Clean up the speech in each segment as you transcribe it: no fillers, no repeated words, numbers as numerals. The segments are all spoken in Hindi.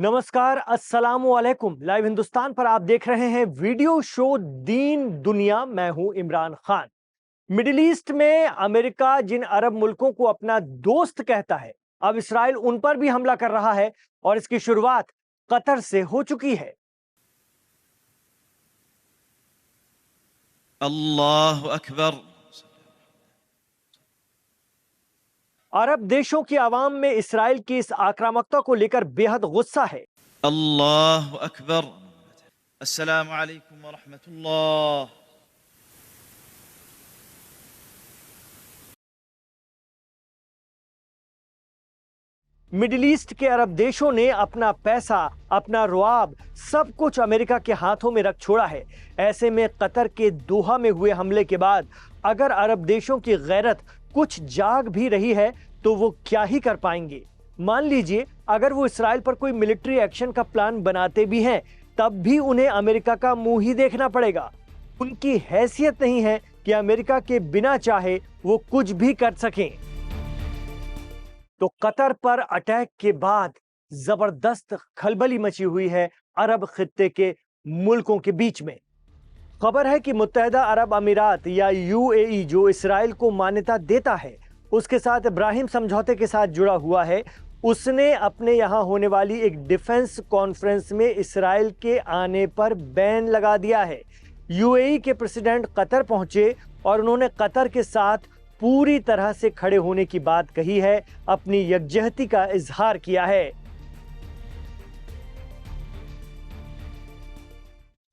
नमस्कार, अस्सलामु अलैकुम। लाइव हिंदुस्तान पर आप देख रहे हैं वीडियो शो दीन दुनिया। मैं हूं इमरान खान। मिडिल ईस्ट में अमेरिका जिन अरब मुल्कों को अपना दोस्त कहता है, अब इसराइल उन पर भी हमला कर रहा है और इसकी शुरुआत कतर से हो चुकी है। अल्लाह अकबर। अरब देशों की आवाम में इसराइल की इस आक्रामकता को लेकर बेहद गुस्सा है। अल्लाह अकबर। अस्सलामु अलैकुम व रहमतुल्लाह। मिडिल ईस्ट के अरब देशों ने अपना पैसा, अपना रुआब, सब कुछ अमेरिका के हाथों में रख छोड़ा है। ऐसे में कतर के दोहा में हुए हमले के बाद अगर अरब देशों की गैरत कुछ जाग भी रही है तो वो क्या ही कर पाएंगे। मान लीजिए अगर वो इसराइल पर कोई मिलिट्री एक्शन का प्लान बनाते भी हैं, तब भी उन्हें अमेरिका का मुंह ही देखना पड़ेगा। उनकी हैसियत नहीं है कि अमेरिका के बिना चाहे वो कुछ भी कर सकें। तो कतर पर अटैक के बाद जबरदस्त खलबली मची हुई है अरब खित्ते के मुल्कों के बीच में। खबर है कि मुत्तहिदा अरब अमीरात या यूएई, जो इसराइल को मान्यता देता है, उसके साथ इब्राहिम समझौते के साथ जुड़ा हुआ है, उसने अपने यहां होने वाली एक डिफेंस कॉन्फ्रेंस में इसराइल के आने पर बैन लगा दिया है। यूएई के प्रेसिडेंट कतर पहुंचे और उन्होंने कतर के साथ पूरी तरह से खड़े होने की बात कही है, अपनी यकजहती का इजहार किया है।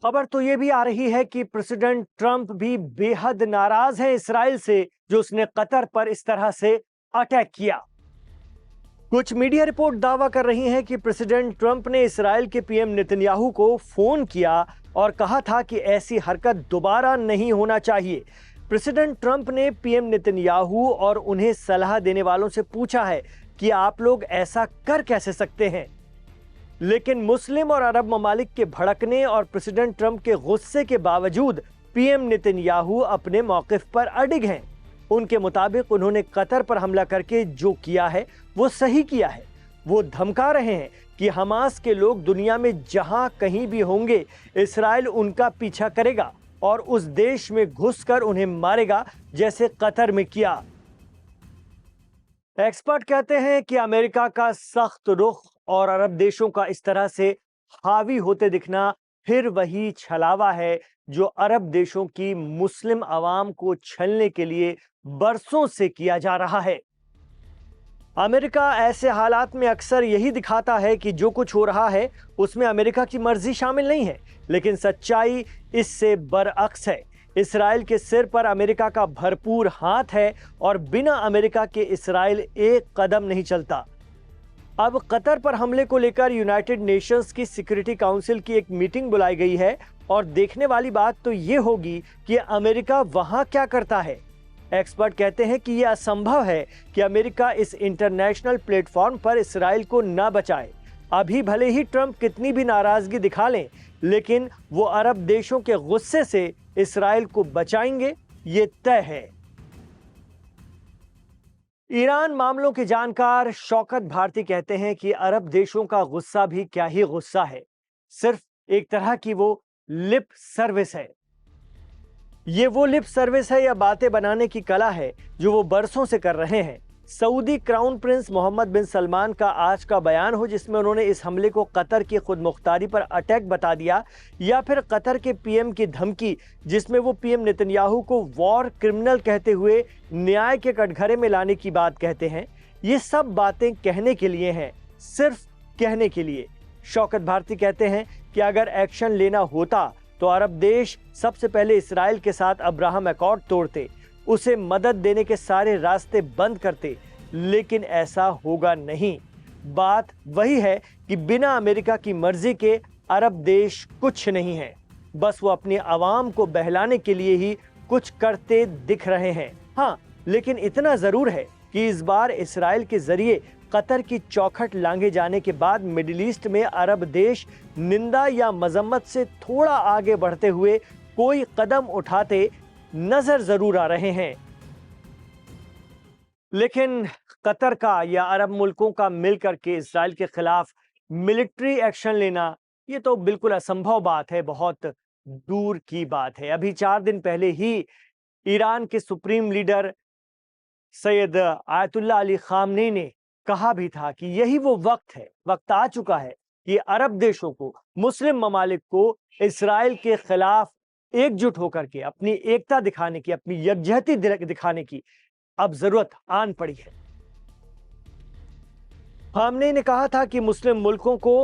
खबर तो यह भी आ रही है कि प्रेसिडेंट ट्रंप भी बेहद नाराज हैं इसराइल से, जो उसने कतर पर इस तरह से अटैक किया। कुछ मीडिया रिपोर्ट दावा कर रही हैं कि प्रेसिडेंट ट्रंप ने इसराइल के पीएम नेतन्याहू को फोन किया और कहा था कि ऐसी हरकत दोबारा नहीं होना चाहिए। प्रेसिडेंट ट्रंप ने पीएम नेतन्याहू और उन्हें सलाह देने वालों से पूछा है कि आप लोग ऐसा कर कैसे सकते हैं। लेकिन मुस्लिम और अरब ममालिक के भड़कने और प्रेसिडेंट ट्रंप के गुस्से के बावजूद पीएम नेतन्याहू अपने मौकिफ पर अडिग हैं। उनके मुताबिक उन्होंने कतर पर हमला करके जो किया है वो सही किया है। वो धमका रहे हैं कि हमास के लोग दुनिया में जहां कहीं भी होंगे, इसराइल उनका पीछा करेगा और उस देश में घुसकर उन्हें मारेगा, जैसे कतर में किया। एक्सपर्ट कहते हैं कि अमेरिका का सख्त रुख और अरब देशों का इस तरह से हावी होते दिखना फिर वही छलावा है जो अरब देशों की मुस्लिम आवाम को छलने के लिए बरसों से किया जा रहा है। अमेरिका ऐसे हालात में अक्सर यही दिखाता है कि जो कुछ हो रहा है उसमें अमेरिका की मर्जी शामिल नहीं है, लेकिन सच्चाई इससे बरअक्स है। इसराइल के सिर पर अमेरिका का भरपूर हाथ है और बिना अमेरिका के इसराइल एक कदम नहीं चलता। अब कतर पर हमले को लेकर यूनाइटेड नेशंस की सिक्योरिटी काउंसिल की एक मीटिंग बुलाई गई है और देखने वाली बात तो ये होगी कि अमेरिका वहां क्या करता है। एक्सपर्ट कहते हैं कि यह असंभव है कि अमेरिका इस इंटरनेशनल प्लेटफॉर्म पर इसराइल को न बचाए। अभी भले ही ट्रंप कितनी भी नाराजगी दिखा लें, लेकिन वो अरब देशों के गुस्से से इसराइल को बचाएंगे, ये तय है। ईरान मामलों के जानकार शौकत भारती कहते हैं कि अरब देशों का गुस्सा भी क्या ही गुस्सा है, सिर्फ एक तरह की वो लिप सर्विस है। ये वो लिप सर्विस है या बातें बनाने की कला है जो वो बरसों से कर रहे हैं। सऊदी क्राउन प्रिंस मोहम्मद बिन सलमान का आज का बयान हो जिसमें उन्होंने इस हमले को कतर की खुद मुख्तारी पर अटैक बता दिया, या फिर कतर के पीएम की धमकी जिसमें वो पीएम नेतन्याहू को वॉर क्रिमिनल कहते हुए न्याय के कटघरे में लाने की बात कहते हैं, ये सब बातें कहने के लिए हैं, सिर्फ कहने के लिए। शौकत भारती कहते हैं कि अगर एक्शन लेना होता तो अरब देश सबसे पहले इसराइल के साथ अब्राहम अकॉर्ड तोड़ते, उसे मदद देने के सारे रास्ते बंद करते, लेकिन ऐसा होगा नहीं। बात वही है कि बिना अमेरिका की मर्जी के अरब देश कुछ नहीं है, बस वो अपनी आवाम को बहलाने के लिए ही कुछ करते दिख रहे हैं। हाँ, लेकिन इतना जरूर है कि इस बार इसराइल के जरिए कतर की चौखट लांघे जाने के बाद मिडिल ईस्ट में अरब देश निंदा या मजम्मत से थोड़ा आगे बढ़ते हुए कोई कदम उठाते नजर जरूर आ रहे हैं। लेकिन कतर का या अरब मुल्कों का मिलकर के इसराइल के खिलाफ मिलिट्री एक्शन लेना ये तो बिल्कुल असंभव बात है, बहुत दूर की बात है। अभी 4 दिन पहले ही ईरान के supreme leader Syed Ayatollah Ali Khamenei ने कहा भी था कि यही वो वक्त आ चुका है कि अरब देशों को, मुस्लिम ममालिक को इसराइल के खिलाफ एकजुट होकर के अपनी एकता दिखाने की, अपनी यकजहती दिखाने की अब जरूरत आन पड़ी है। खामनेई ने कहा था कि मुस्लिम मुल्कों को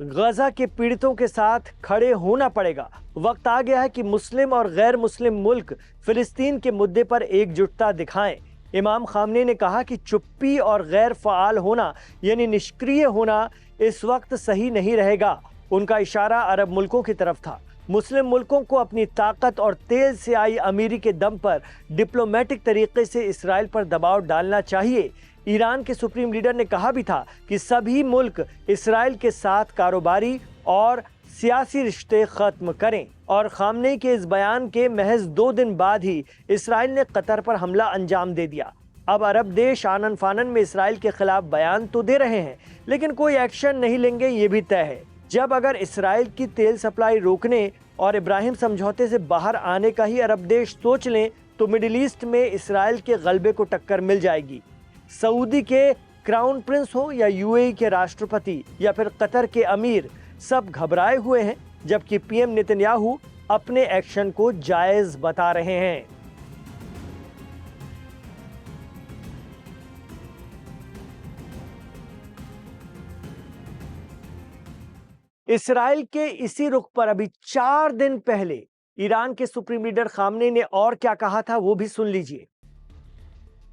गजा के पीड़ितों के साथ खड़े होना पड़ेगा। वक्त आ गया है कि मुस्लिम और गैर मुस्लिम मुल्क फिलिस्तीन के मुद्दे पर एकजुटता दिखाएं। इमाम खामनेई ने कहा कि चुप्पी और गैर फ़ाल होना यानी निष्क्रिय होना इस वक्त सही नहीं रहेगा। उनका इशारा अरब मुल्कों की तरफ था। मुस्लिम मुल्कों को अपनी ताकत और तेल से आई अमीरी के दम पर डिप्लोमेटिक तरीके से इसराइल पर दबाव डालना चाहिए। ईरान के सुप्रीम लीडर ने कहा भी था कि सभी मुल्क इसराइल के साथ कारोबारी और सियासी रिश्ते खत्म करें। और खामनेई के इस बयान के महज 2 दिन बाद ही इसराइल ने कतर पर हमला अंजाम दे दिया। अब अरब देश आनन फानन में इसराइल के खिलाफ बयान तो दे रहे हैं, लेकिन कोई एक्शन नहीं लेंगे, ये भी तय है। जब अगर इसराइल की तेल सप्लाई रोकने और इब्राहिम समझौते से बाहर आने का ही अरब देश सोच लें तो मिडिल ईस्ट में इसराइल के गलबे को टक्कर मिल जाएगी। सऊदी के क्राउन प्रिंस हो या यूएई के राष्ट्रपति या फिर कतर के अमीर, सब घबराए हुए हैं, जबकि पीएम नेतन्याहू अपने एक्शन को जायज बता रहे हैं। इसराइल के इसी रुख पर अभी 4 दिन पहले ईरान के सुप्रीम लीडर खामनेई ने और क्या कहा था वो भी सुन लीजिए।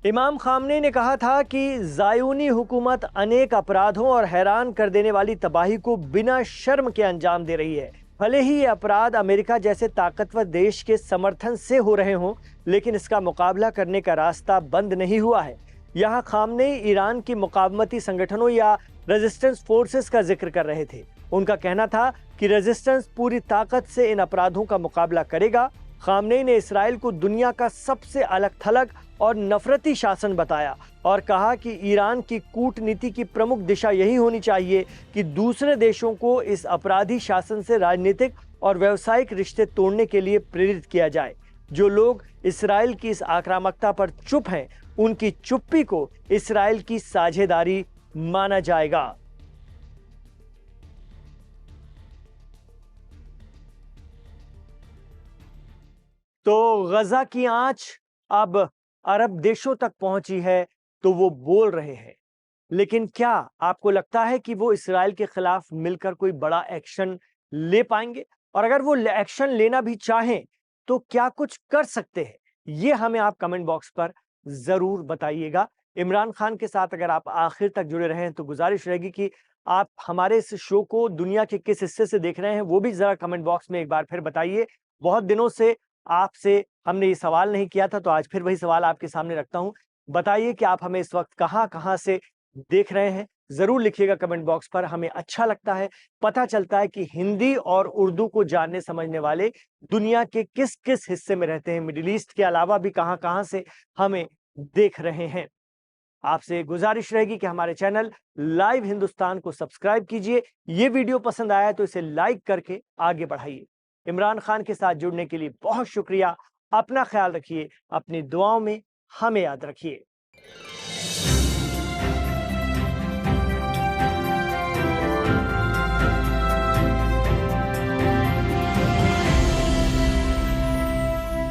इमाम खामनेई ने कहा था कि ज़ायूनी हुकूमत अनेक अपराधों और हैरान कर देने वाली तबाही को बिना शर्म के अंजाम दे रही है। भले ही ये अपराध अमेरिका जैसे ताकतवर देश के समर्थन से हो रहे हों, लेकिन इसका मुकाबला करने का रास्ता बंद नहीं हुआ है। यहाँ खामनेई ईरान की मुकावमती संगठनों या रेजिस्टेंस फोर्सेस का जिक्र कर रहे थे। उनका कहना था कि रेजिस्टेंस पूरी ताकत से इन अपराधों का मुकाबला करेगा। खामनेई ने इसराइल को दुनिया का सबसे अलग थलग और नफरती शासन बताया और कहा कि ईरान की कूटनीति की प्रमुख दिशा यही होनी चाहिए कि दूसरे देशों को इस अपराधी शासन से राजनीतिक और व्यावसायिक रिश्ते तोड़ने के लिए प्रेरित किया जाए। जो लोग इसराइल की इस आक्रामकता पर चुप हैं, उनकी चुप्पी को इसराइल की साझेदारी माना जाएगा। तो गजा की आंच अब अरब देशों तक पहुंची है, तो वो बोल रहे हैं। लेकिन क्या आपको लगता है कि वो इसराइल के खिलाफ मिलकर कोई बड़ा एक्शन ले पाएंगे? और अगर वो एक्शन लेना भी चाहें तो क्या कुछ कर सकते हैं? ये हमें आप कमेंट बॉक्स पर जरूर बताइएगा। इमरान खान के साथ अगर आप आखिर तक जुड़े रहे हैं तो गुजारिश रहेगी कि आप हमारे इस शो को दुनिया के किस हिस्से से देख रहे हैं वो भी जरा कमेंट बॉक्स में एक बार फिर बताइए। बहुत दिनों से आपसे हमने ये सवाल नहीं किया था, तो आज फिर वही सवाल आपके सामने रखता हूं। बताइए कि आप हमें इस वक्त कहां से देख रहे हैं, जरूर लिखिएगा कमेंट बॉक्स पर। हमें अच्छा लगता है, पता चलता है कि हिंदी और उर्दू को जानने समझने वाले दुनिया के किस किस हिस्से में रहते हैं, मिडिल ईस्ट के अलावा भी कहां से हमें देख रहे हैं। आपसे गुजारिश रहेगी कि हमारे चैनल लाइव हिंदुस्तान को सब्सक्राइब कीजिए। ये वीडियो पसंद आया तो इसे लाइक करके आगे बढ़ाइए। इमरान खान के साथ जुड़ने के लिए बहुत शुक्रिया। अपना ख्याल रखिए, अपनी दुआओं में हमें याद रखिए।